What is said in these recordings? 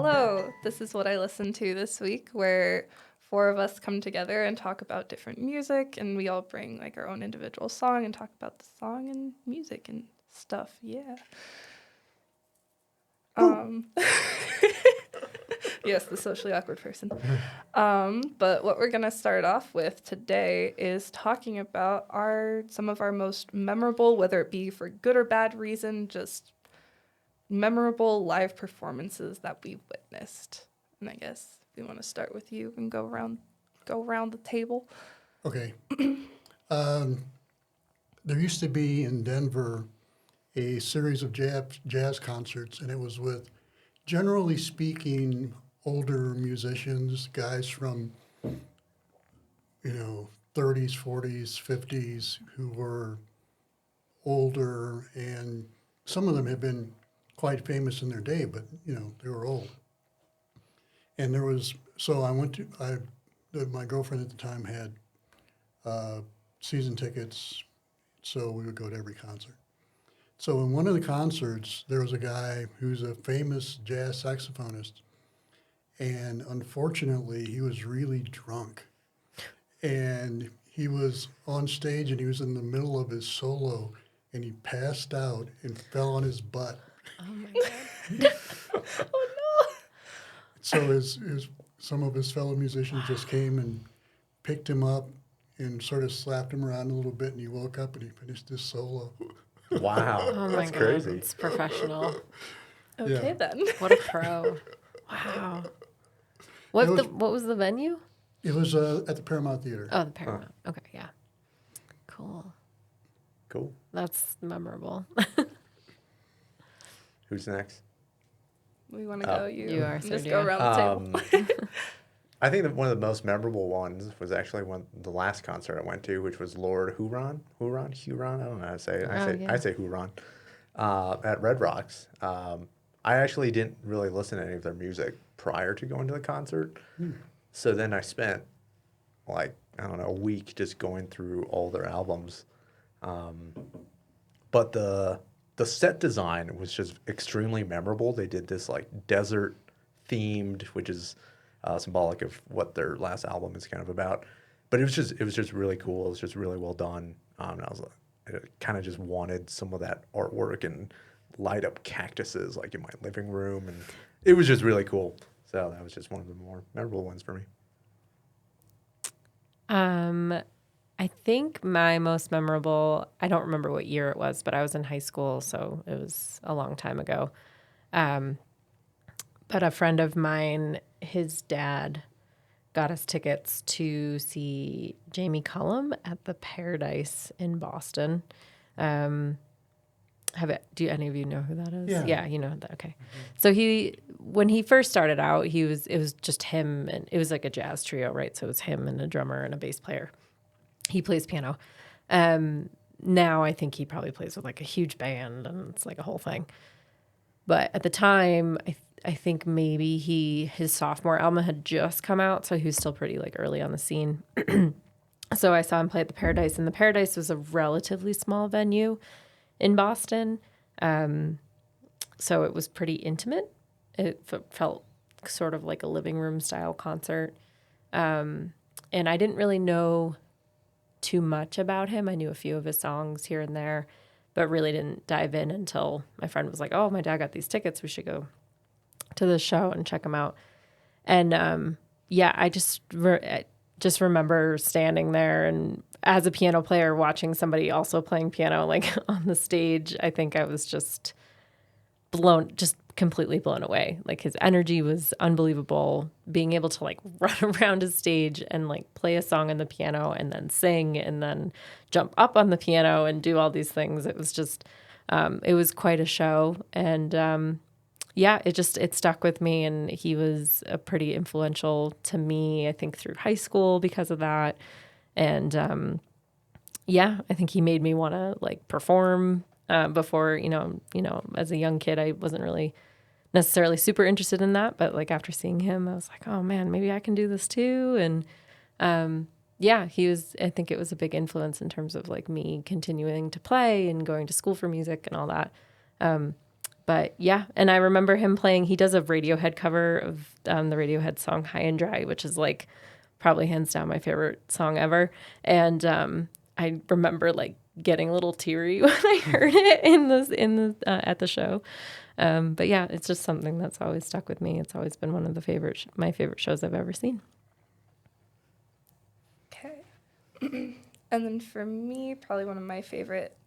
Hello, this is What I Listened to This week, where four of us come together and talk about different music, and we all bring like our own individual song and talk about the song and music and stuff. Yeah. Yes, the socially awkward person. But what we're gonna start off with today is talking about some of our most memorable, whether it be for good or bad reason, just memorable live performances that we witnessed. And I guess we want to start with you and go around the table. Okay. There used to be in Denver a series of jazz concerts, and it was with, generally speaking, older musicians, guys from, 30s, 40s, 50s, who were older, and some of them had been quite famous in their day, but, they were old. And my girlfriend at the time had season tickets, so we would go to every concert. So in one of the concerts, there was a guy who's a famous jazz saxophonist, and unfortunately, he was really drunk. And he was on stage, and he was in the middle of his solo, and he passed out and fell on his butt. Oh, my God. Oh, no. So some of his fellow musicians just came and picked him up and sort of slapped him around a little bit, and he woke up and he finished his solo. Wow, Oh my that's God, crazy. it's professional. Okay, Yeah. then. What a pro. Wow. What was the venue? It was at the Paramount Theater. Oh, the Paramount. Okay, yeah. Cool. Cool. That's memorable. Who's next? We want to go. You are, Just Sergio. go around the table. I think that one of the most memorable ones was actually the last concert I went to, which was Lord Huron. I don't know how to say it. I say Huron. At Red Rocks. I actually didn't really listen to any of their music prior to going to the concert. So then I spent a week just going through all their albums. But the set design was just extremely memorable. They did this desert themed, which is symbolic of what their last album is kind of about. But it was just really cool. It was just really well done. I kind of just wanted some of that artwork and light up cactuses in my living room, and it was just really cool. So that was just one of the more memorable ones for me. I think my most memorable, I don't remember what year it was, but I was in high school, so it was a long time ago. But a friend of mine, his dad got us tickets to see Jamie Cullum at the Paradise in Boston. Do any of you know who that is? Yeah. You know that. Okay. So when he first started out, it was just him, and it was like a jazz trio, right? So it was him and a drummer and a bass player. He plays piano. Now I think he probably plays with a huge band, and it's a whole thing. But at the time, I think maybe his sophomore album had just come out, so he was still pretty early on the scene. So I saw him play at the Paradise, and the Paradise was a relatively small venue in Boston. So it was pretty intimate. It felt sort of like a living room style concert. And I didn't really know too much about him. I knew a few of his songs here and there, but really didn't dive in until my friend was like, "Oh, my dad got these tickets. We should go to the show and check them out." And I just remember standing there and as a piano player watching somebody also playing piano on the stage. I think I was just completely blown away. His energy was unbelievable. Being able to run around a stage and play a song on the piano and then sing and then jump up on the piano and do all these things. It was just, it was quite a show. And it stuck with me. And he was pretty influential to me, I think, through high school because of that. And I think he made me want to perform. Before, as a young kid, I wasn't really necessarily super interested in that. But after seeing him, I was like, oh man, maybe I can do this too. And I think it was a big influence in terms of me continuing to play and going to school for music and all that. But yeah, and I remember him playing, he does a Radiohead cover of the Radiohead song High and Dry, which is like probably hands down my favorite song ever. And I remember like getting a little teary when I heard it at the show. But yeah, it's just something that's always stuck with me. It's always been one of the my favorite shows I've ever seen. Okay. And then for me, probably one of my favorite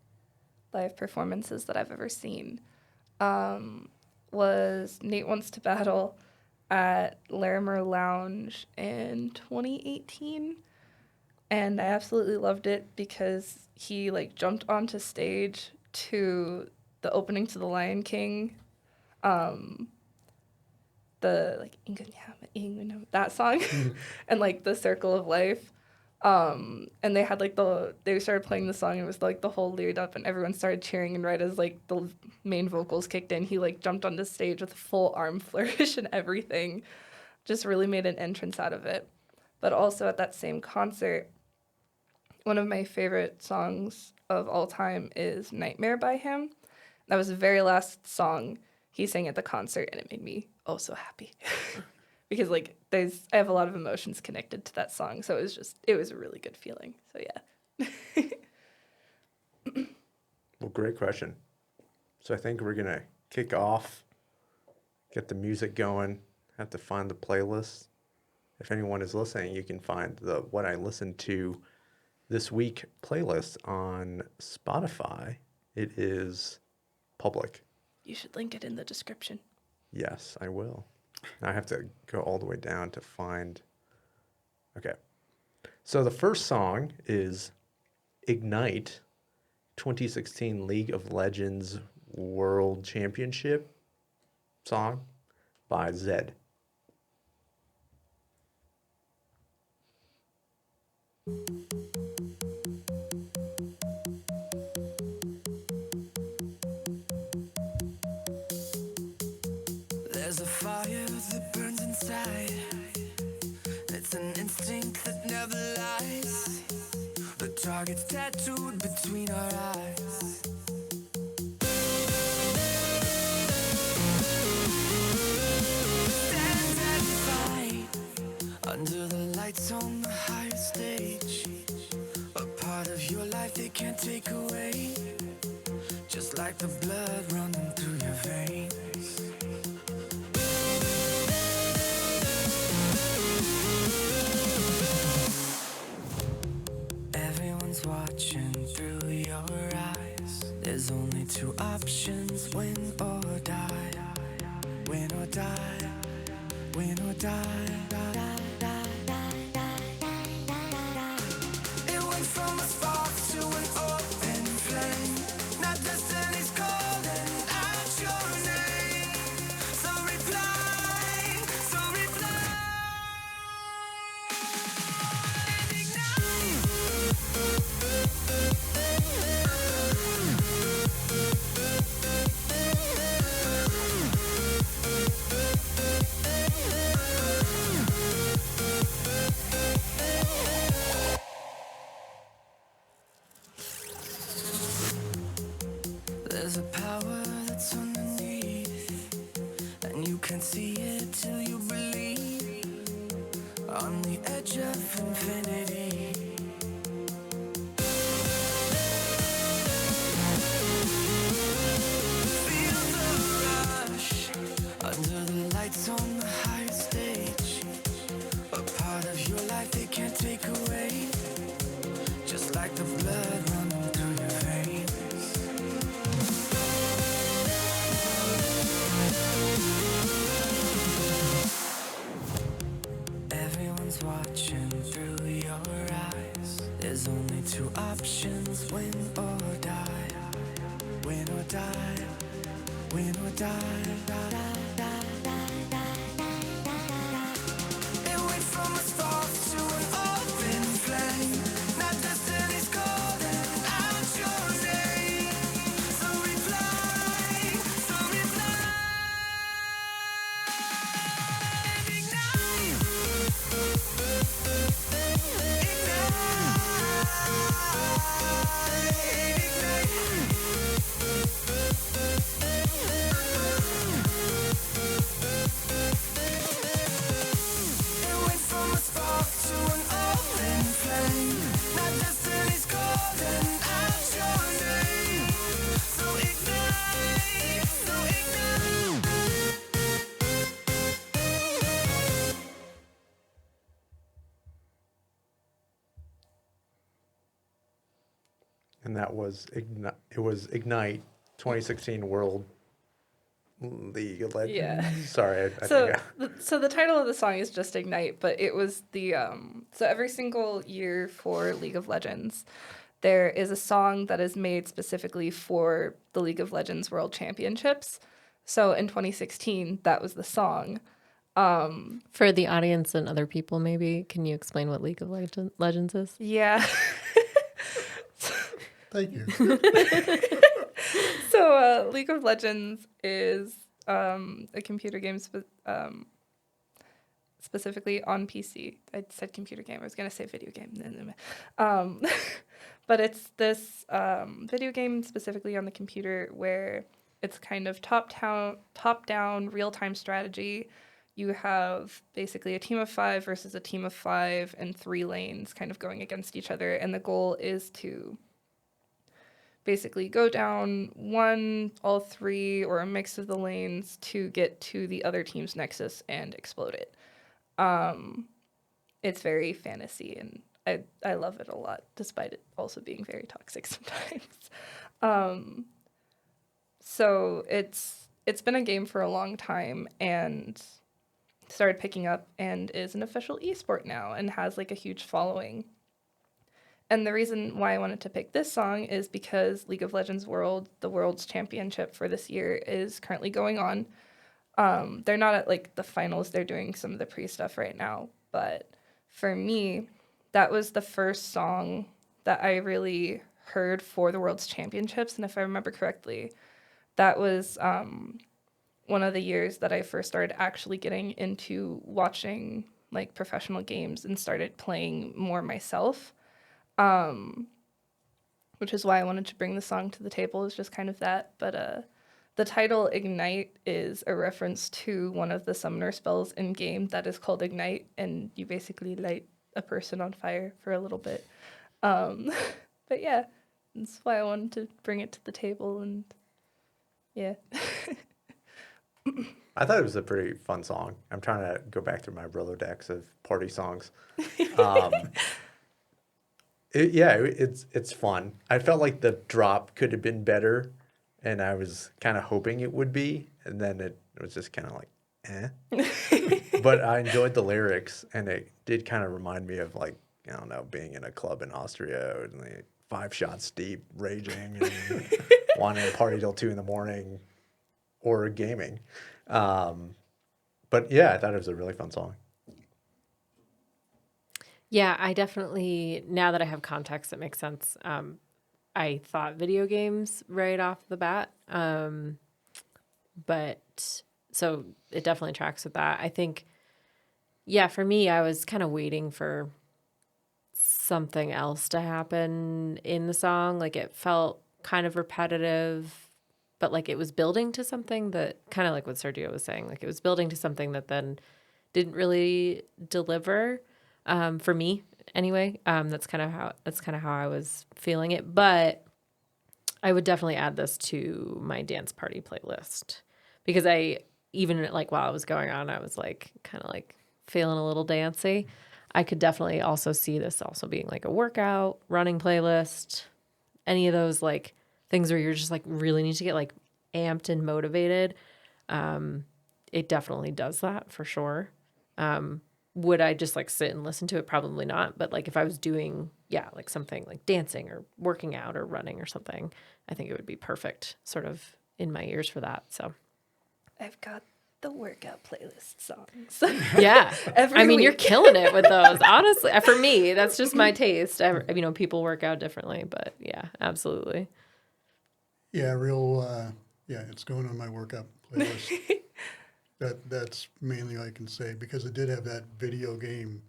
live performances that I've ever seen was Nate Wants to Battle at Larimer Lounge in 2018. And I absolutely loved it because he like jumped onto stage to the opening to The Lion King, the like that song, and like the Circle of Life. And they had like they started playing the song and it was like the whole lead up and everyone started cheering, and right as like the main vocals kicked in, he like jumped onto stage with a full arm flourish and everything. Just really made an entrance out of it. But also at that same concert, one of my favorite songs of all time is Nightmare by him. That was the very last song he sang at the concert, and it made me oh so happy. Because like I have a lot of emotions connected to that song, so it was a really good feeling. So yeah. Well, great question. So I think we're gonna kick off, get the music going, have to find the playlist. If anyone is listening, you can find the What I Listened to This Week playlist on Spotify. It is public. You should link it in the description. Yes, I will. I have to go all the way down to find. Okay. So the first song is Ignite 2016 League of Legends World Championship song by Zedd. There's a fire that burns inside. It's an instinct that never lies. The target's tattooed between our eyes. Stand and fight under the lights on the higher stage. A part of your life they can't take away. Just like the blood running through your veins. Everyone's watching through your eyes. There's only two options, win or die. Win or die. Win or die. It went from a spark to an open flame. Now destiny's calling out your name. So reply, so reply. There's a power that's underneath, and you can't see it till you believe. On the edge of infinity. Feel the rush under the lights on the higher stage. A part of your life they can't take away. Just like the blood running through your veins. Everyone's watching through your eyes. There's only two options, win or die. Win or die. Win or die. It went from a spark to an open flame. Now destiny's calling out your name. So reply, so reply. Ignite. Ignite. and that was Ignite 2016 World League of Legends. Yeah. Sorry, I So, think so the title of the song is just Ignite, but it was the so every single year for League of Legends, there is a song that is made specifically for the League of Legends World Championships. So in 2016, that was the song. For the audience and other people, maybe, can you explain what League of Legends is? Yeah. Thank you. So League of Legends is a computer game specifically on PC. I said computer game. I was going to say video game. But it's this video game specifically on the computer where it's kind of top-down real-time strategy. You have basically a team of 5 versus a team of 5 and 3 lanes kind of going against each other. And the goal is to basically go down 1, all 3, or a mix of the lanes to get to the other team's nexus and explode it. It's very fantasy, and I love it a lot, despite it also being very toxic sometimes. So it's been a game for a long time, and started picking up and is an official esport now and has like a huge following. And the reason why I wanted to pick this song is because League of Legends World, the World's Championship for this year, is currently going on. They're not at like the finals, they're doing some of the pre-stuff right now. But for me, that was the first song that I really heard for the World's Championships. And if I remember correctly, that was one of the years that I first started actually getting into watching like professional games and started playing more myself. Which is why I wanted to bring the song to the table, is just kind of that. But the title Ignite is a reference to one of the summoner spells in game that is called Ignite, and you basically light a person on fire for a little bit. But yeah, that's why I wanted to bring it to the table, and yeah. I thought it was a pretty fun song. I'm trying to go back through my Rolodex of party songs. It's fun. I felt like the drop could have been better, and I was kind of hoping it would be, and then it was just kind of like, eh. But I enjoyed the lyrics, and it did kind of remind me of like, I don't know, being in a club in Austria, and like 5 shots deep, raging, and wanting to party till 2 a.m. or gaming. But yeah, I thought it was a really fun song. Yeah, I definitely, now that I have context, it makes sense. I thought video games right off the bat. But so it definitely tracks with that. I think, yeah, for me, I was kind of waiting for something else to happen in the song. Like it felt kind of repetitive, but like it was building to something that kind of like what Sergio was saying, like it was building to something that then didn't really deliver. For me anyway, that's kind of how I was feeling it, but I would definitely add this to my dance party playlist because I, even like while it was going on, I was like, kind of like feeling a little dancey. I could definitely also see this also being like a workout, running playlist, any of those like things where you're just like really need to get like amped and motivated. It definitely does that for sure. Would I just like sit and listen to it? Probably not. But like if I was doing, like something like dancing or working out or running or something, I think it would be perfect sort of in my ears for that. So I've got the workout playlist songs. Yeah. Every I mean, you're week. killing it with those. Honestly, for me, that's just my taste. People work out differently, but yeah, absolutely. Yeah, it's going on my workout playlist. That's mainly all I can say because it did have that video game.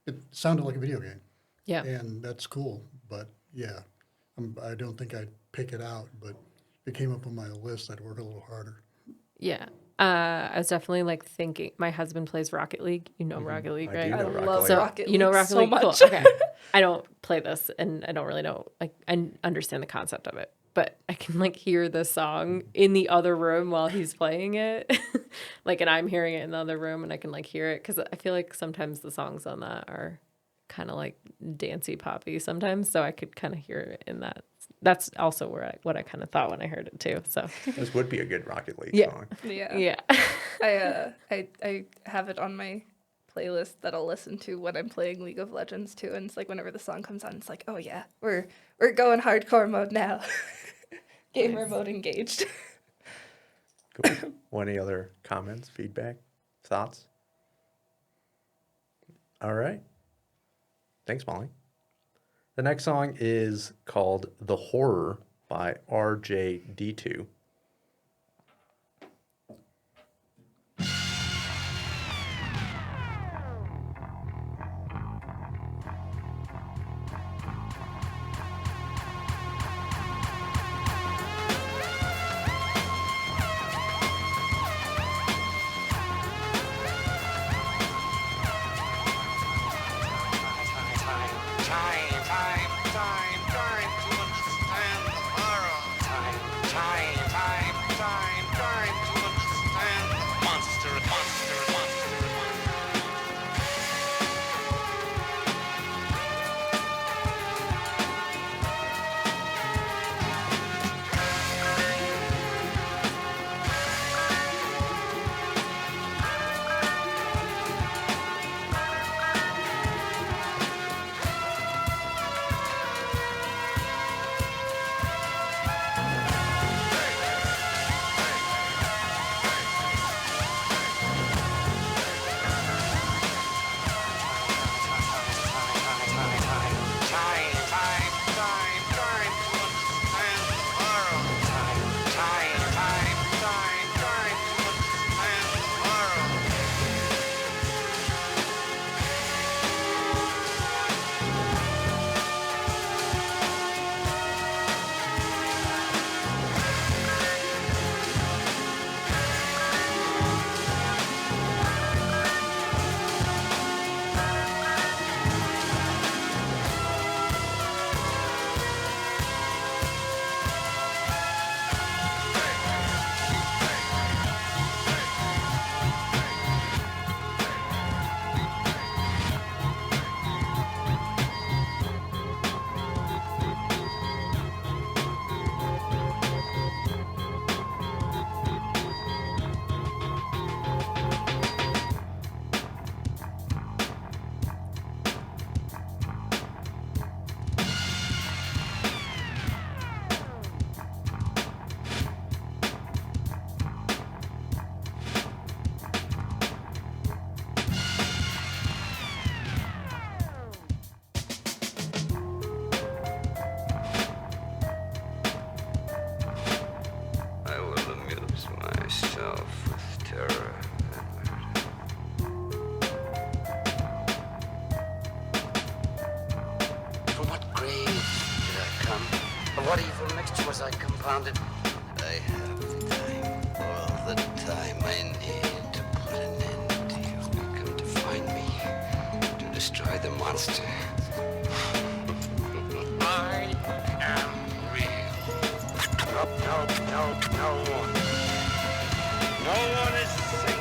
It sounded like a video game. Yeah. And that's cool. But yeah, I don't think I'd pick it out, but if it came up on my list, I'd work a little harder. Yeah. I was definitely like thinking, my husband plays Rocket League. You know Rocket League, I right? do know I Rocket love League. So Rocket you know League Rocket so League? much. Cool. Okay. I don't play this and I don't really know. Like I understand the concept of it, but I can like hear the song in the other room while he's playing it. Like, and I'm hearing it in the other room and I can like hear it. Cause I feel like sometimes the songs on that are kind of like dancey poppy sometimes. So I could kind of hear it in that's also what I kind of thought when I heard it too. So This would be a good Rocket League Yeah. song. Yeah. yeah. I have it on my playlist that I'll listen to when I'm playing League of Legends too, and it's like whenever the song comes on, it's like, oh yeah, we're going hardcore mode now. Gamer mode engaged. Cool. Well, any other comments, feedback, thoughts? All right. Thanks, Molly. The next song is called The Horror by RJD2. I will amuse myself with terror and murder. From what grave did I come? Of what evil mixture was I compounded? I have the time, all the time I need to put an end to you. You come to find me, to destroy the monster. I am real. No one. No one is safe.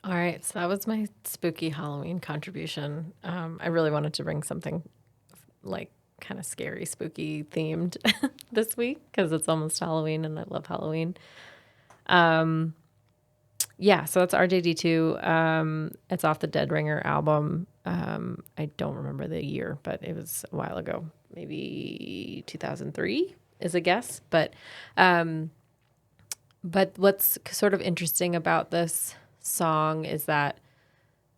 All right, so that was my spooky Halloween contribution. I really wanted to bring something like kind of scary, spooky themed this week because it's almost Halloween and I love Halloween. Yeah, so that's RJD2. It's off the Dead Ringer album. I don't remember the year, but it was a while ago. Maybe 2003 is a guess. But what's sort of interesting about this song is that,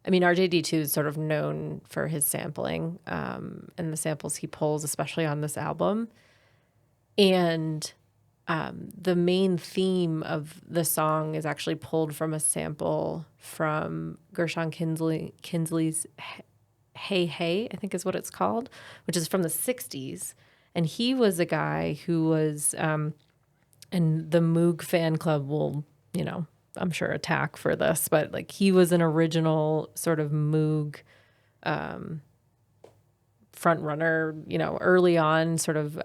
I mean, RJD2 is sort of known for his sampling and the samples he pulls, especially on this album. And the main theme of the song is actually pulled from a sample from Gershon Kinsley's Hey Hey, I think is what it's called, which is from the 60s. And he was a guy who was, and the Moog fan club will, I'm sure attack for this, but like he was an original sort of Moog front runner, early on, sort of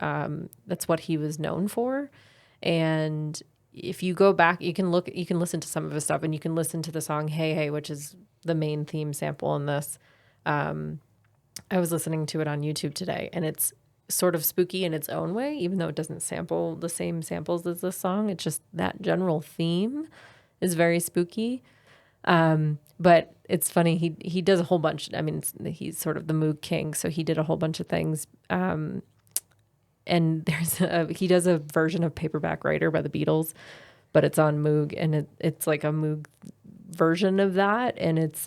that's what he was known for. And if you go back, you can listen to some of his stuff, and you can listen to the song Hey Hey, which is the main theme sample in this. I was listening to it on YouTube today, and it's sort of spooky in its own way, even though it doesn't sample the same samples as this song. It's just that general theme is very spooky. But it's funny. He does a whole bunch. I mean, he's sort of the Moog king, so he did a whole bunch of things. And he does a version of Paperback Writer by the Beatles, but it's on Moog, and it's like a Moog version of that, and it's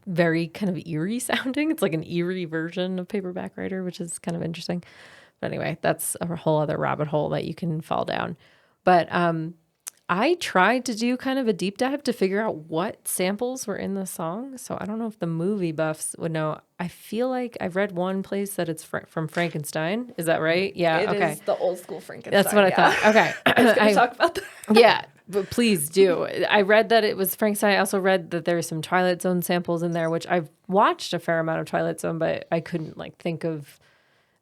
very kind of eerie sounding. It's like an eerie version of Paperback Writer, which is kind of interesting. But anyway, that's a whole other rabbit hole that you can fall down. But I tried to do kind of a deep dive to figure out what samples were in the song. So I don't know if the movie buffs would know. I feel like I've read one place that it's from Frankenstein. Is that right? Yeah. It okay. is the old school Frankenstein. That's what I thought. Okay. I was going to talk about that. Yeah, but please do. I read that it was Frankenstein. I also read that there were some Twilight Zone samples in there, which I've watched a fair amount of Twilight Zone, but I couldn't think of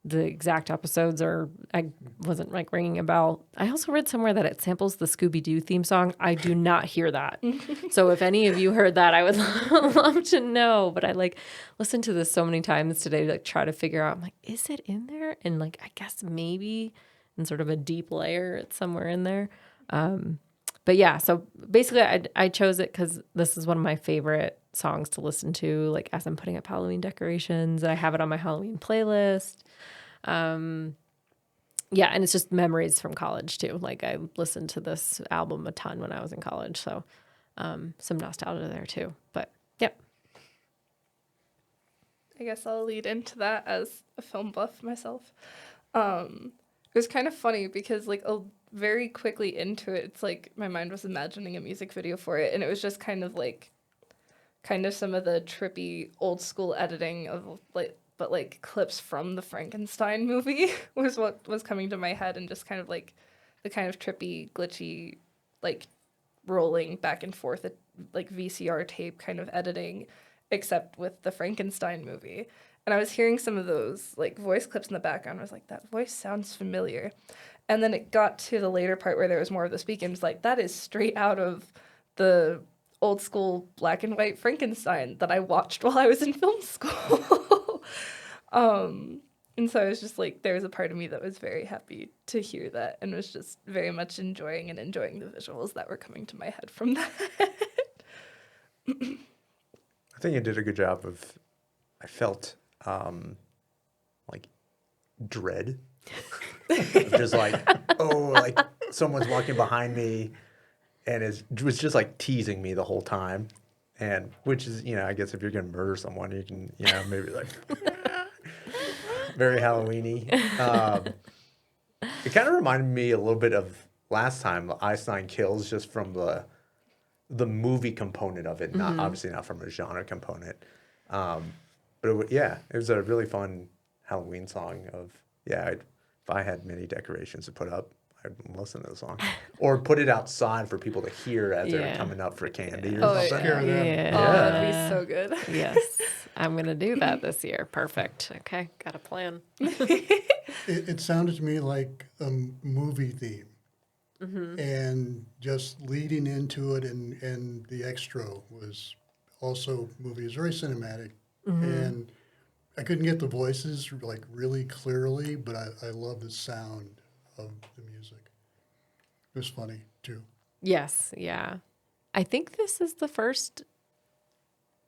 the exact episodes, or I wasn't ringing a bell. I also read somewhere that it samples the Scooby-Doo theme song. I do not hear that. So if any of you heard that, I would love to know. But I listened to this so many times today to try to figure out, I'm like, is it in there? And I guess maybe in sort of a deep layer, it's somewhere in there. But yeah, so basically I chose it because this is one of my favorite songs to listen to, as I'm putting up Halloween decorations. I have it on my Halloween playlist. Yeah, and it's just memories from college too. I listened to this album a ton when I was in college, so some nostalgia there too. But yep. I guess I'll lead into that as a film buff myself. It was kind of funny because very quickly into it, it's my mind was imagining a music video for it, and it was just kind of some of the trippy old school editing of but clips from the Frankenstein movie was what was coming to my head, and just kind of the kind of trippy, glitchy, rolling back and forth, VCR tape kind of editing, except with the Frankenstein movie. And I was hearing some of those voice clips in the background. I was like, that voice sounds familiar. And then it got to the later part where there was more of the speaking. It's that is straight out of the old school black and white Frankenstein that I watched while I was in film school. And so I was just there was a part of me that was very happy to hear that, and was just very much enjoying the visuals that were coming to my head from that. I think you did a good job of, I felt dread. Just someone's walking behind me and was just teasing me the whole time. And which is, I guess if you're going to murder someone, you can, maybe very Halloween-y. It kind of reminded me a little bit of last time, Einstein Kills, just from the movie component of it, not obviously not from a genre component. But it was a really fun Halloween song if I had many decorations to put up, I'd listen to the song. Or put it outside for people to hear as they're coming up for candy or something. Yeah. Oh, that'd be so good. Yes. I'm going to do that this year. Perfect. Okay. Got a plan. It sounded to me like a movie theme. And just leading into it, and the extra was also movie. It was very cinematic. And I couldn't get the voices like really clearly, but I love the sound of the music. It was funny too. Yes, yeah. I think this is the first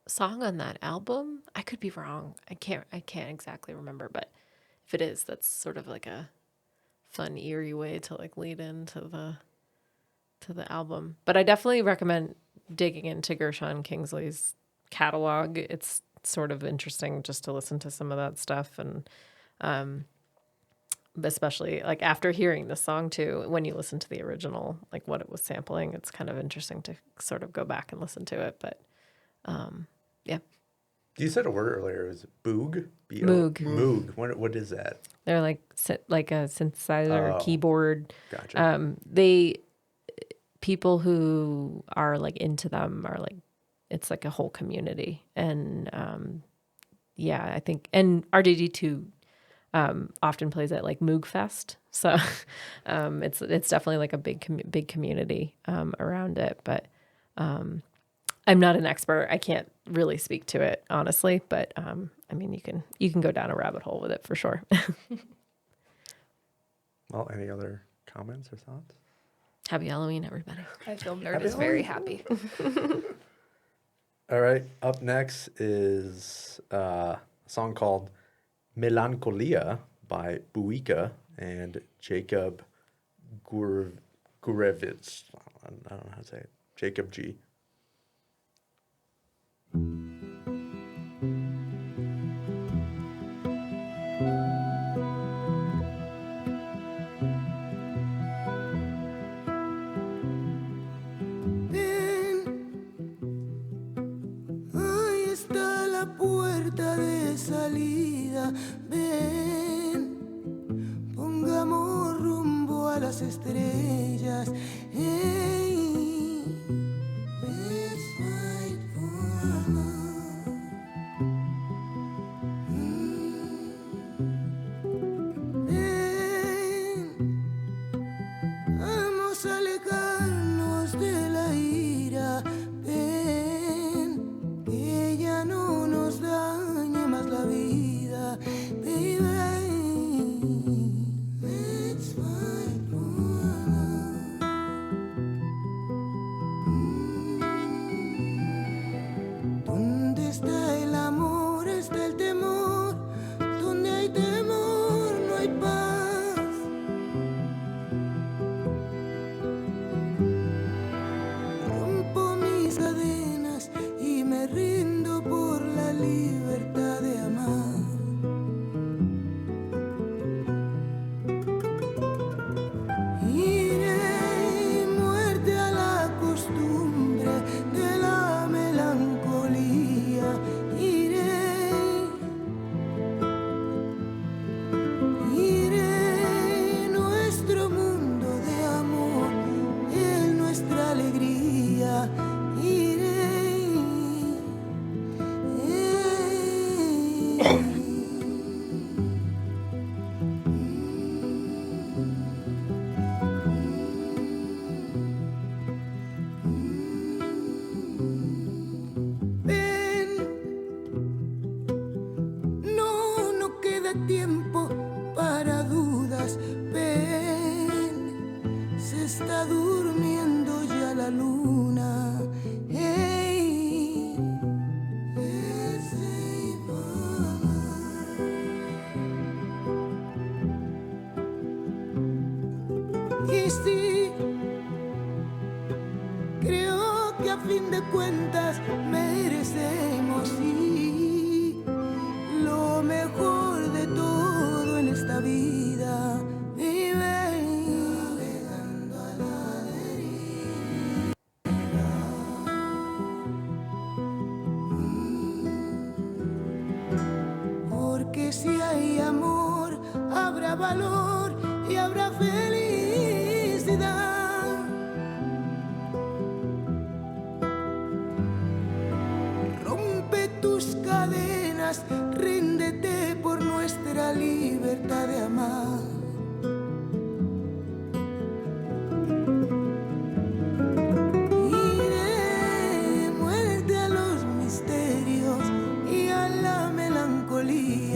song on that album. I could be wrong. I can't exactly remember, but if it is, that's sort of like a fun, eerie way to like lead into the album. But I definitely recommend digging into Gershon Kingsley's catalog. It's sort of interesting just to listen to some of that stuff, and especially like after hearing this song too, when you listen to the original, like what it was sampling, it's kind of interesting to sort of go back and listen to it. But yeah, You said a word earlier. It was boog? Moog. Moog. What is that? They're like a synthesizer keyboard. Gotcha. People who are like into them are like, it's like a whole community. And yeah, I think, and RDD2 often plays at like Moog Fest. So it's definitely like a big community around it. But I'm not an expert. I can't really speak to it honestly, but I mean, you can go down a rabbit hole with it for sure. Well, any other comments or thoughts? Happy Halloween, everybody. I feel Nerd is very happy. All right. Up next is a song called Melancolia by Buika and Jacob Gurevitsch. I don't know how to say it. Jacob G. Ahí está la puerta de salida. Ven, pongamos rumbo a las estrellas. Hey, let's fight for love. Ven, vamos a alejarnos de la ira. Ven, que ya no nos dañe más la vida. Baby, let's fight for love. ¿Dónde está el amor? Está el temor. Donde hay temor no hay paz. Rompo mis cadenas y me rindo por la libertad de amar. Iré muerte a la costumbre de la melancolía. Iré nuestro mundo de amor, es nuestra alegría. Ven, no queda tiempo para dudas. Ven, se está durmiendo ya la luna. Hey, let's save our- Y sí, creo que a fin de cuentas merecemos sí, lo mejor de todo en esta vida. Vive navegando a la deriva. Porque si hay amor, habrá valor y habrá felicidad. Rompe tus cadenas, ríndete por nuestra libertad de amar. Iré muerte a los misterios y a la melancolía.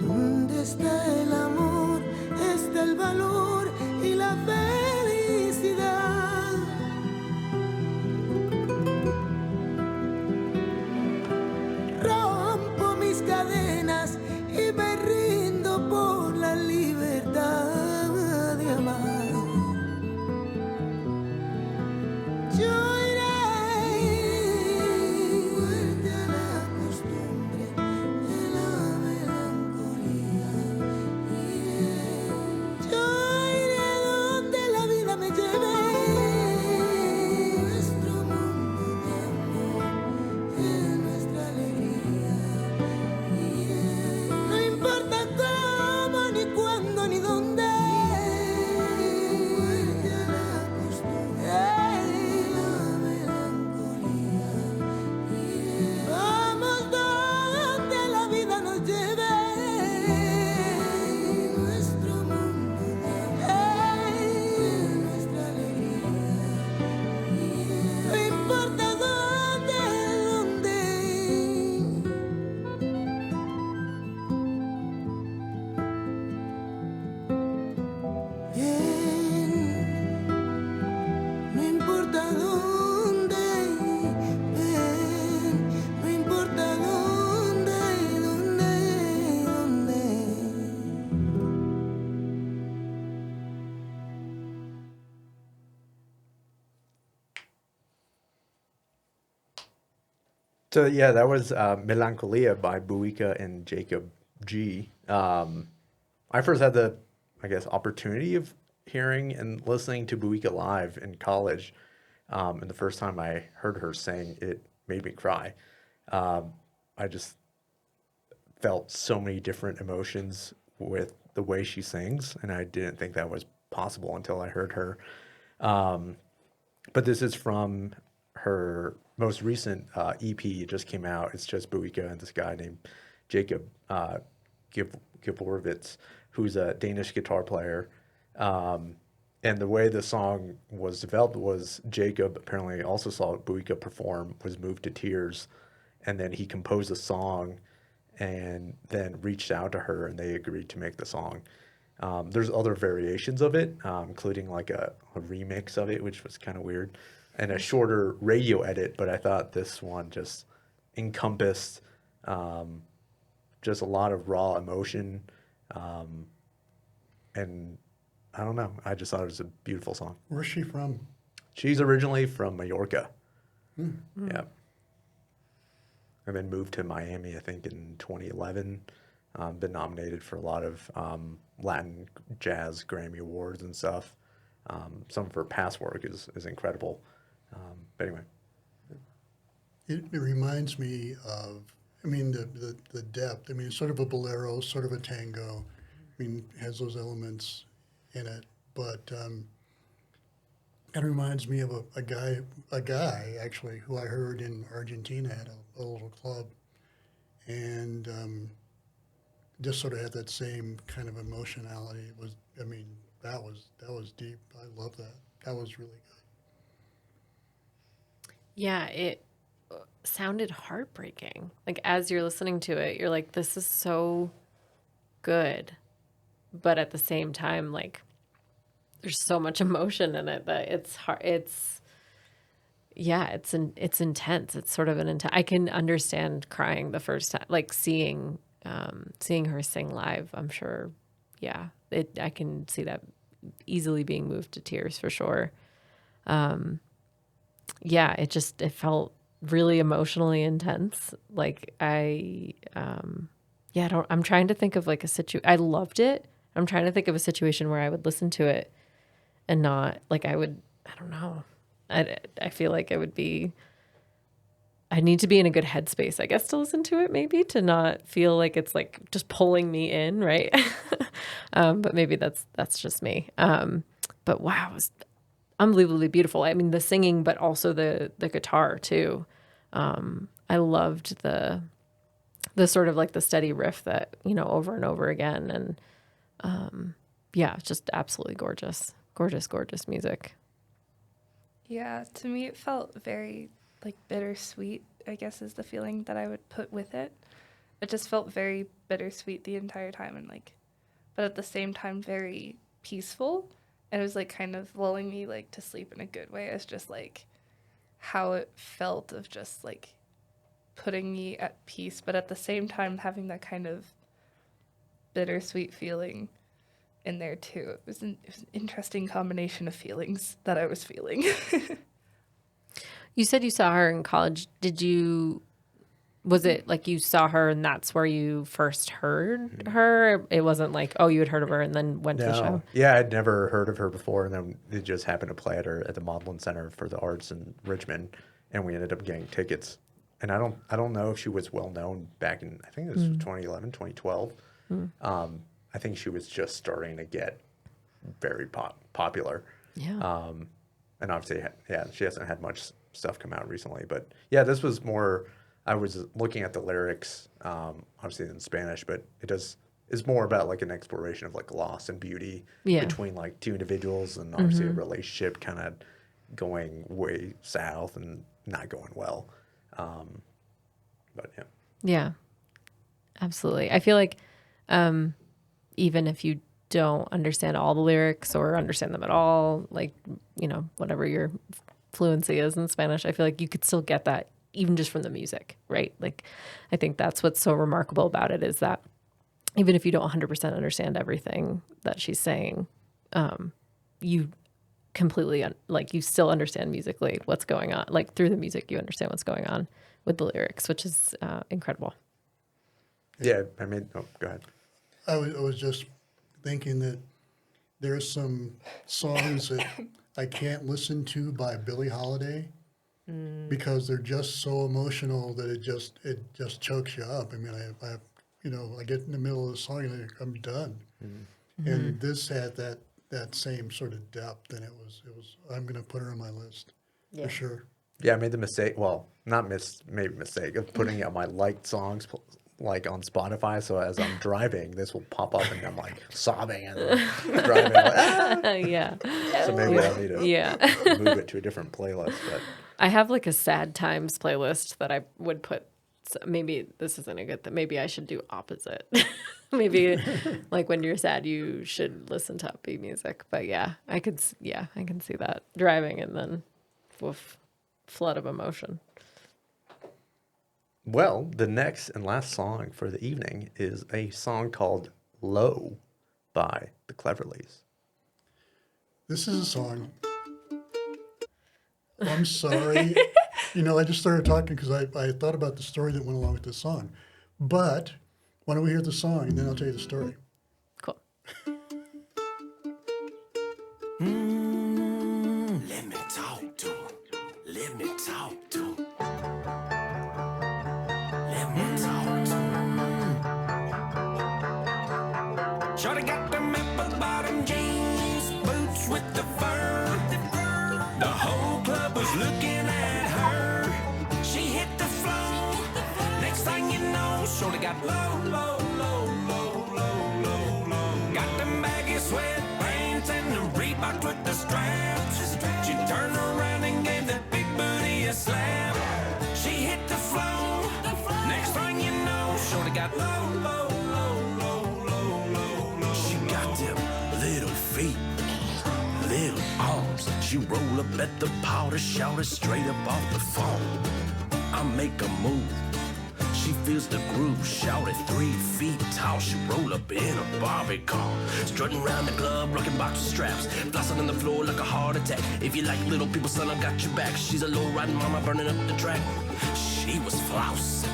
¿Dónde está el amor? Está el valor y la felicidad. Rompo mis cadenas y me rindo por la libertad de amar. Yo iré fuerte a la costumbre de la melancolía. Yo iré donde la vida me lleve. Nuestro mundo de amor es nuestra alegría. No importa cómo, ni cuándo, ni dónde. Fuerte a la costumbre de la melancolía. Vamos donde la vida nos lleve. Nuestro mundo de amor es nuestra alegría. No importa dónde. Bien, no importa dónde. Ven, no importa dónde. So yeah, that was Melancolia by Buika and Jacob G. I first had the, I guess, opportunity of hearing and listening to Buika live in college. And the first time I heard her sing, it made me cry. I just felt so many different emotions with the way she sings, and I didn't think that was possible until I heard her. But this is from her most recent EP. It just came out. It's just Buika and this guy named Jacob Gurevitsch, who's a Danish guitar player. And the way the song was developed was Jacob apparently also saw Buika perform, was moved to tears, and then he composed a song and then reached out to her and they agreed to make the song. There's other variations of it, including like a remix of it, which was kind of weird, and a shorter radio edit, but I thought this one just encompassed just a lot of raw emotion. And I don't know, I just thought it was a beautiful song. Where's she from? She's originally from Mallorca. Yeah. And then moved to Miami, I think, in 2011. Been nominated for a lot of Latin jazz Grammy Awards and stuff. Some of her past work is incredible. But anyway. It reminds me of, I mean, the depth. I mean, it's sort of a bolero, sort of a tango. I mean, it has those elements in it. But it reminds me of a guy actually who I heard in Argentina at a little club, and just sort of had that same kind of emotionality. It was, I mean, that was deep. I love that. That was really good. Yeah, it sounded heartbreaking. Like as you're listening to it, you're like, this is so good. But at the same time, like there's so much emotion in it that it's hard. It's intense. It's sort of an intense. I can understand crying the first time, like seeing her sing live. I'm sure. Yeah, I can see that easily being moved to tears for sure. Yeah, it felt really emotionally intense. Like I'm trying to think of like I loved it. I'm trying to think of a situation where I would listen to it and not like I don't know. I feel like I need to be in a good headspace, I guess, to listen to it, maybe to not feel like it's like just pulling me in. Right. But maybe that's just me. But wow, it was unbelievably beautiful. I mean, the singing, but also the guitar too. I loved the sort of like the steady riff that, over and over again. And yeah, it's just absolutely gorgeous, gorgeous, gorgeous music. Yeah, to me it felt very like bittersweet, I guess is the feeling that I would put with it. It just felt very bittersweet the entire time and like, but at the same time very peaceful. And it was like kind of lulling me like to sleep in a good way. It's just like how it felt of just like putting me at peace, but at the same time having that kind of bittersweet feeling in there too. It was an interesting combination of feelings that I was feeling. You said you saw her in college. Was it like you saw her and that's where you first heard her? It wasn't like, oh, you had heard of her and then went to the show? Yeah, I'd never heard of her before, and then it just happened to play at the Maudlin Center for the Arts in Richmond, and we ended up getting tickets. And I don't know if she was well known back in, I think it was 2011, 2012. I think she was just starting to get very popular. Yeah. And obviously, she hasn't had much stuff come out recently. But yeah, this was more, I was looking at the lyrics, obviously in Spanish, but it's more about like an exploration of like loss and beauty between like two individuals, and obviously a relationship kind of going way south and not going well. But yeah. Yeah, absolutely. I feel like even if you don't understand all the lyrics or understand them at all, like, whatever your fluency is in Spanish, I feel like you could still get that even just from the music, right? Like, I think that's what's so remarkable about it is that even if you don't 100% understand everything that she's saying, you completely, you still understand musically what's going on. Like, through the music, you understand what's going on with the lyrics, which is incredible. Yeah, I mean, go ahead. I was just thinking that there's some songs that I can't listen to by Billie Holiday because they're just so emotional that it just chokes you up. I mean, I get in the middle of the song and I'm done. And this had that same sort of depth, and it was. I'm going to put her on my list for sure. Yeah, I made the mistake. Well, maybe mistake of putting out my liked songs like on Spotify. So as I'm driving, this will pop up, and I'm like sobbing and driving. Like, ah! Yeah. So maybe I'll need to move it to a different playlist. But I have like a sad times playlist that I would put. So maybe this isn't a good thing. Maybe I should do opposite. Maybe like when you're sad, you should listen to upbeat music. But yeah, I can see that driving and then flood of emotion. Well, the next and last song for the evening is a song called Low by the Cleverlys. This is a song. Oh, I'm sorry. I just started talking because I thought about the story that went along with this song. But why don't we hear the song and then I'll tell you the story. Cool. Let me talk to him. Let me talk to him. Let me talk to him. Shorty got them apple bottom jeans, boots with the fur. The whole club was looking at her. She hit the floor. Next thing you know, shorty got low, low, low, low, low, low, low. Got them baggy sweatpants and the Reebok with the straps. She turned around and gave that big booty a slap. She hit the floor. Next thing you know, shorty got low, low, low, low, low, low, low. She got them little feet, little arms. She roll up at the powder, shout it straight up off the phone. I make a move. she feels the groove. Shout at 3 feet tall, she roll up in a Barbie car. Strutting around the club, rocking boxer straps, flossing on the floor like a heart attack. If you like little people, son, I got your back. She's a low-riding mama burning up the track. She was flousing,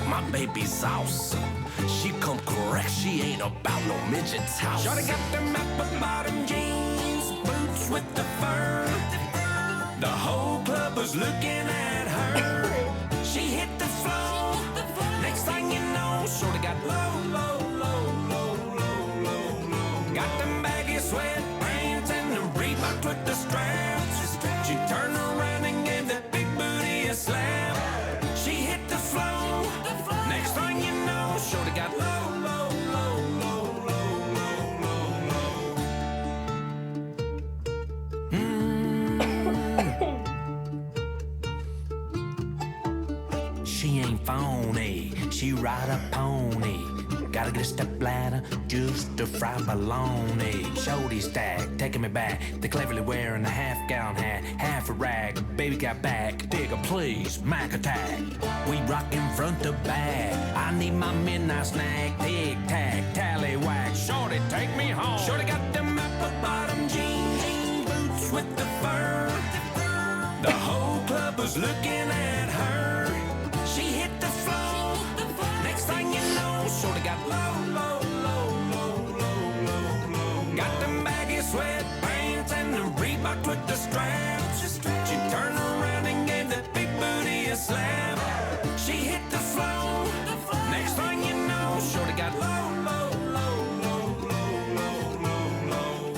my baby's awesome. She come correct, she ain't about no midget's house. Shorty got them apple-bottom jeans, boots with the fur. The whole club was looking at her. She hit the floor. Next thing you know, shorty got low, low, low, low, low, low, low. Got them baggy sweatpants and the Reebok with the straps. She turned around and gave that big booty a slap. She hit the floor. Next thing you know, shorty got low, low, low, low, low, low, low, low. She ain't phony, she ride a pony. Gotta get a step ladder just to fry bologna. Shorty stack, taking me back. They cleverly wearing a half-gown hat, half a rag. Baby got back, digger please, Mac attack. We rockin' front to back. I need my midnight snack. Tic-tac, tallywhack. Shorty, take me home. Shorty got them apple-bottom jeans, boots with the fur. The whole club was looking at her. She hit the floor. Next thing you know, shorty got low, low, low, low, low, low, low. Got them baggy sweatpants and the Reebok with the straps. She turned around and gave that big booty a slap. She hit the floor. Next thing you know, shorty got low, low, low, low, low, low, low, low.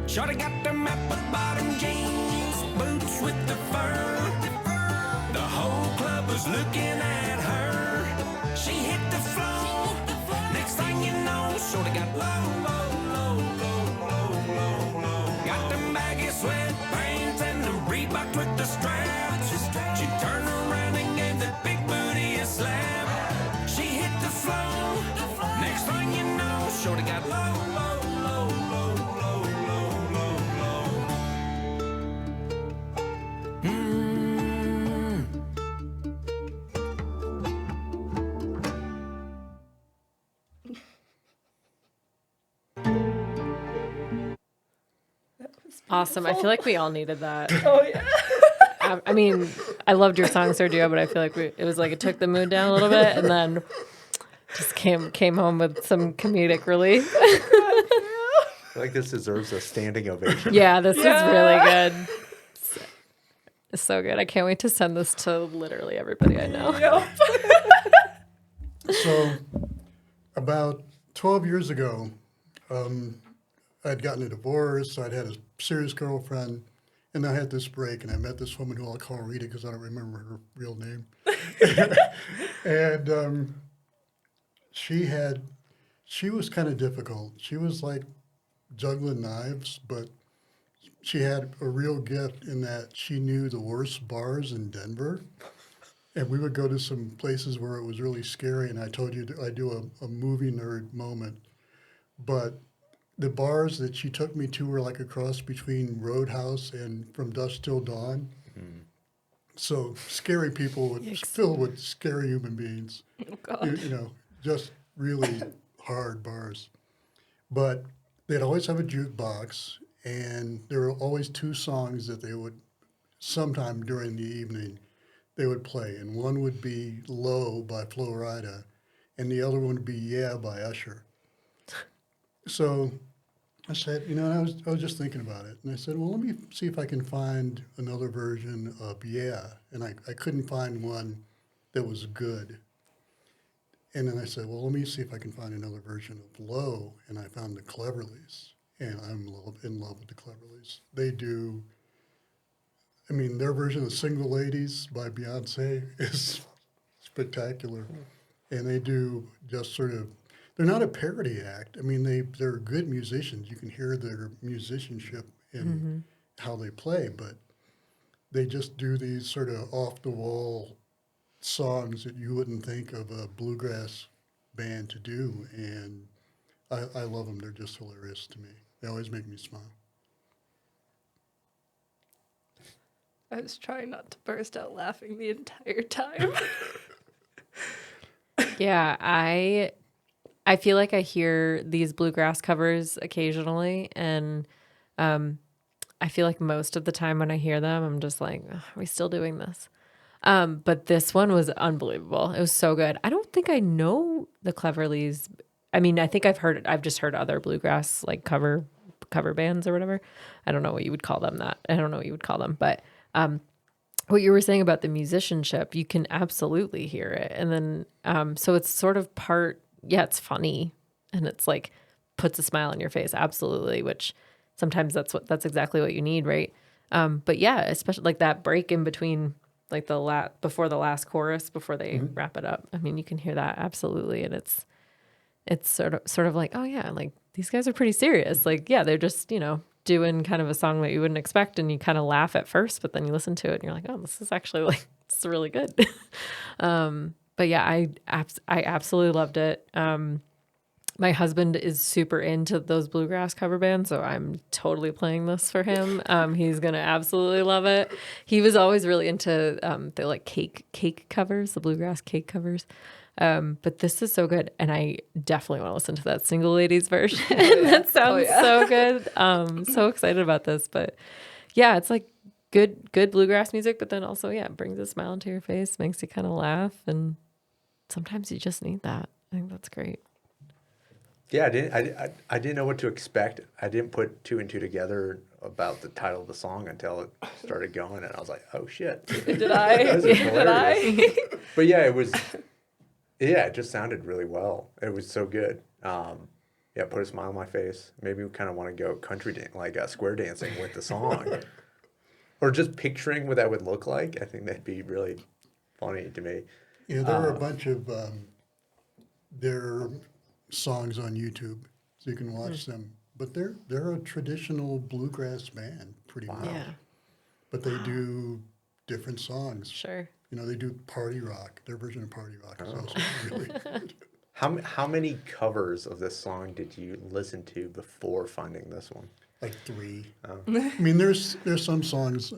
Shorty got them apple-bottom jeans, boots with the fur. The whole club was looking at her. She hit the floor. Next thing you know, shorty got low, low, low, low, low, low, low. Got them baggy sweatpants and the Reebok with the straps. She turned around and gave that big booty a slap. She hit the floor. Next thing you know, shorty got low, low, low, low, low, low, low, low. Awesome. I feel like we all needed that. Oh yeah. I mean, I loved your song, Sergio, but I feel like it was like it took the mood down a little bit, and then just came home with some comedic relief. I feel like this deserves a standing ovation. Yeah, this is really good. It's so good. I can't wait to send this to literally everybody I know. Yep. So, about 12 years ago, I'd gotten a divorce. I'd had a serious girlfriend, and I had this break, and I met this woman who I'll call Rita because I don't remember her real name. And she was kind of difficult. She was like juggling knives, but she had a real gift in that she knew the worst bars in Denver. And we would go to some places where it was really scary, and I told you I do a movie nerd moment. But the bars that she took me to were like a cross between Roadhouse and From Dusk Till Dawn. Mm-hmm. So scary people filled with scary human beings. Oh, God. You know, just really hard bars. But they'd always have a jukebox, and there were always two songs that they would, sometime during the evening, they would play. And one would be Low by Flo Rida, and the other one would be Yeah by Usher. So I said, you know, and I was just thinking about it. And I said, well, let me see if I can find another version of Yeah. And I couldn't find one that was good. And then I said, well, let me see if I can find another version of Low, and I found the Cleverlys, and I'm in love with the Cleverlys. They do, I mean, their version of Single Ladies by Beyonce is spectacular. And they do just sort of, they're not a parody act. I mean, they're good musicians. You can hear their musicianship in how they play, but they just do these sort of off-the-wall songs that you wouldn't think of a bluegrass band to do, and I love them. They're just hilarious to me. They always make me smile. I was trying not to burst out laughing the entire time. Yeah, I feel like I hear these bluegrass covers occasionally, and I feel like most of the time when I hear them, I'm just like, "Ugh, are we still doing this?" But this one was unbelievable. It was so good. I don't think I know the Cleverlys. I mean, I think I've just heard other bluegrass like cover bands or whatever. I don't know what you would call them but what you were saying about the musicianship, you can absolutely hear it. And then, so it's sort of it's funny, and it's like puts a smile on your face. Absolutely. Which sometimes that's exactly what you need. Right. But yeah, especially like that break in between, like before the last chorus, before they wrap it up. I mean, you can hear that absolutely. And it's sort of like, oh yeah, like these guys are pretty serious. Like, yeah, they're just, doing kind of a song that you wouldn't expect, and you kind of laugh at first, but then you listen to it and you're like, oh, this is actually this is really good. But yeah, I absolutely loved it. My husband is super into those bluegrass cover bands, so I'm totally playing this for him. He's gonna absolutely love it. He was always really into the like cake covers, the bluegrass cake covers. But this is so good, and I definitely want to listen to that Single Ladies version. That sounds so good. So excited about this. But yeah, it's like good bluegrass music, but then also, yeah, it brings a smile into your face, makes you kind of laugh, and sometimes you just need that. I think that's great. Yeah, I didn't know what to expect. I didn't put two and two together about the title of the song until it started going, and I was like, oh shit. Did I? Did I? But yeah, it just sounded really well. It was so good. Yeah, put a smile on my face. Maybe we kind of want to go country square dancing with the song, or just picturing what that would look like. I think that'd be really funny to me. Yeah, there are a bunch of their songs on YouTube, so you can watch them. But they're a traditional bluegrass band, pretty much. Yeah. But they do different songs. Sure. They do party rock. Their version of party rock is also really good. How many covers of this song did you listen to before finding this one? Like 3. I mean, there's some songs.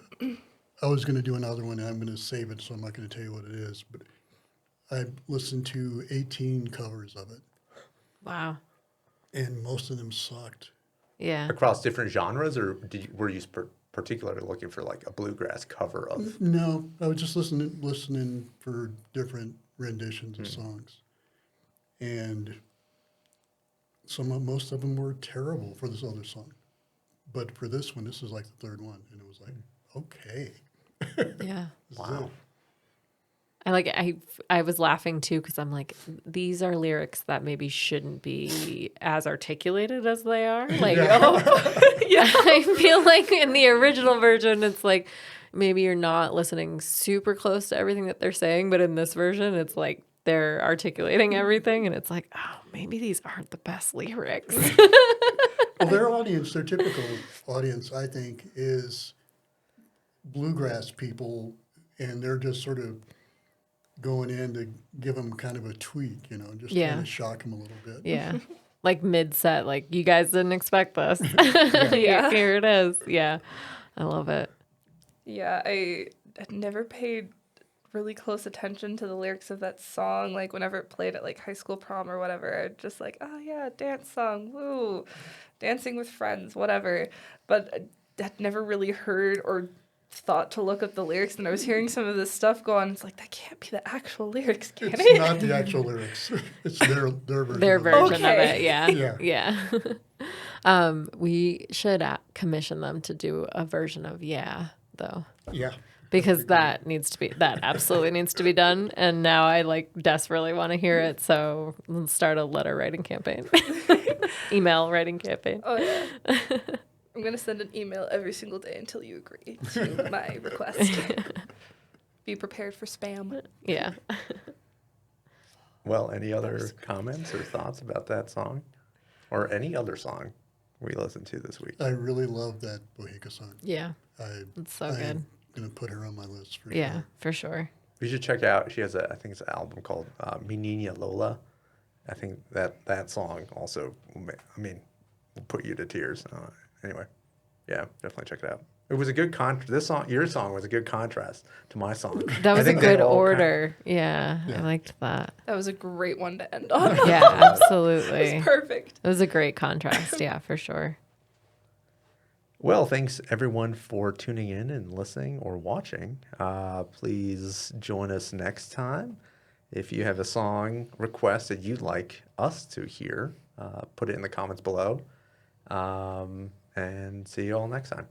I was going to do another one, and I'm going to save it, so I'm not going to tell you what it is. But I listened to 18 covers of it. Wow. And most of them sucked. Yeah. Across different genres, or were you particularly looking for like a bluegrass cover of? No, I was just listening for different renditions of songs, and most of them were terrible for this other song, but for this one, this is like the third one, and it was like, okay. Yeah. Wow. I was laughing too, because I'm like, these are lyrics that maybe shouldn't be as articulated as they are. Like, I feel like in the original version, it's like maybe you're not listening super close to everything that they're saying, but in this version, it's like they're articulating everything, and it's like, oh, maybe these aren't the best lyrics. Well, their typical audience, I think, is bluegrass people, and they're just sort of going in to give them kind of a tweak, just kind of shock them a little bit. Yeah. Like mid-set, like, you guys didn't expect this. Yeah. Here it is. Yeah. I love it. Yeah, I had never paid really close attention to the lyrics of that song. Like, whenever it played at, like, high school prom or whatever, I'd just like, oh, yeah, dance song, woo, dancing with friends, whatever. But I had never really heard or thought to look up the lyrics, and I was hearing some of this stuff go on. It's like, that can't be the actual lyrics, can it? It's not the actual lyrics. It's their version. Their version of Okay. it, yeah. Yeah. We should commission them to do a version of Yeah, though. Yeah. because that absolutely needs to be done. And now I like desperately want to hear it. So let's start a letter writing campaign, email writing campaign. Oh yeah. I'm gonna send an email every single day until you agree to my request. Be prepared for spam. Yeah. Well, any other comments or thoughts about that song? Or any other song we listened to this week? I really love that Buika song. Yeah. It's so good. I'm going to put her on my list for Yeah, sure. for sure. You should check out, she has I think it's an album called Menina Lola. I think that song also, will put you to tears. Anyway, yeah, definitely check it out. It was a good your song was a good contrast to my song. That was a think they good all order. Yeah, Yeah. I liked that. That was a great one to end on. Yeah, absolutely. It was perfect. It was a great contrast. Yeah, for sure. Well, thanks everyone for tuning in and listening or watching. Please join us next time. If you have a song request that you'd like us to hear, put it in the comments below. And see you all next time.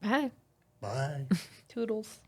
Bye. Bye. Toodles.